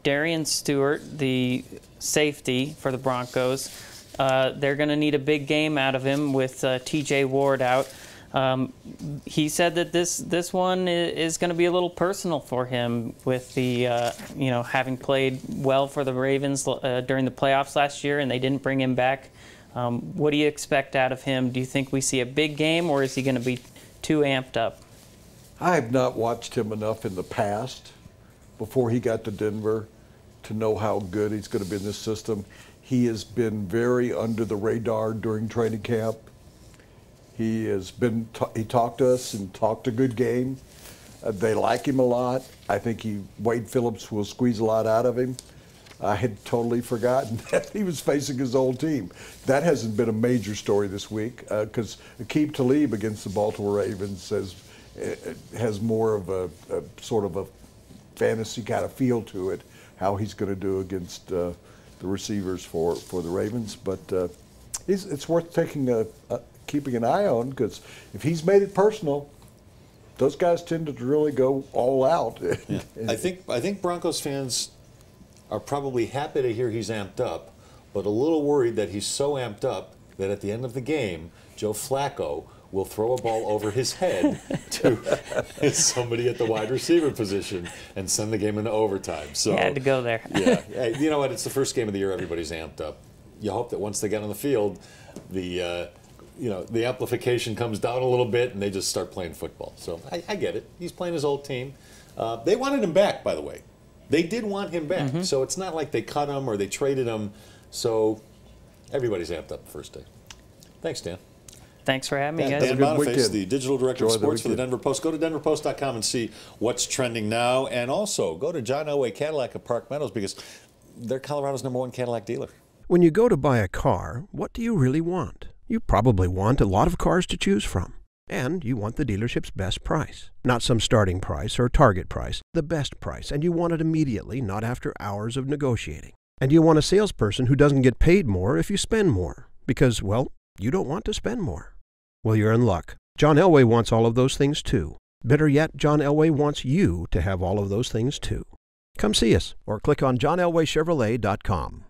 Darian Stewart, the safety for the Broncos. They're going to need a big game out of him with T.J. Ward out. He said that this one is going to be a little personal for him with the having played well for the Ravens during the playoffs last year, and they didn't bring him back. What do you expect out of him? Do you think we see a big game, or is he going to be too amped up? I have not watched him enough in the past before he got to Denver to know how good he's going to be in this system. He has been very under the radar during training camp. He talked to us and talked a good game. They like him a lot. I think Wade Phillips will squeeze a lot out of him. I had totally forgotten that he was facing his old team. That hasn't been a major story this week because Aqib Talib against the Baltimore Ravens has more of a sort of a fantasy kind of feel to it, how he's going to do against the receivers for the Ravens. But it's worth keeping an eye on, because if he's made it personal, those guys tend to really go all out. Yeah. I think Broncos fans are probably happy to hear he's amped up, but a little worried that he's so amped up that at the end of the game, Joe Flacco will throw a ball over his head to somebody at the wide receiver position and send the game into overtime. So you had to go there. Yeah, you know what? It's the first game of the year. Everybody's amped up. You hope that once they get on the field, the amplification comes down a little bit and they just start playing football. So I get it. He's playing his old team. They wanted him back, by the way. They did want him back. Mm-hmm. So it's not like they cut him or they traded him. So everybody's amped up the first day. Thanks, Dan. Thanks for having me, guys. Dan Boniface, the digital director of sports for the Denver Post. Go to denverpost.com and see what's trending now. And also go to John Elway Cadillac of Park Meadows, because they're Colorado's #1 Cadillac dealer. When you go to buy a car, what do you really want? You probably want a lot of cars to choose from. And you want the dealership's best price. Not some starting price or target price, the best price. And you want it immediately, not after hours of negotiating. And you want a salesperson who doesn't get paid more if you spend more. Because, well, you don't want to spend more. Well, you're in luck. John Elway wants all of those things too. Better yet, John Elway wants you to have all of those things too. Come see us or click on johnelwaychevrolet.com.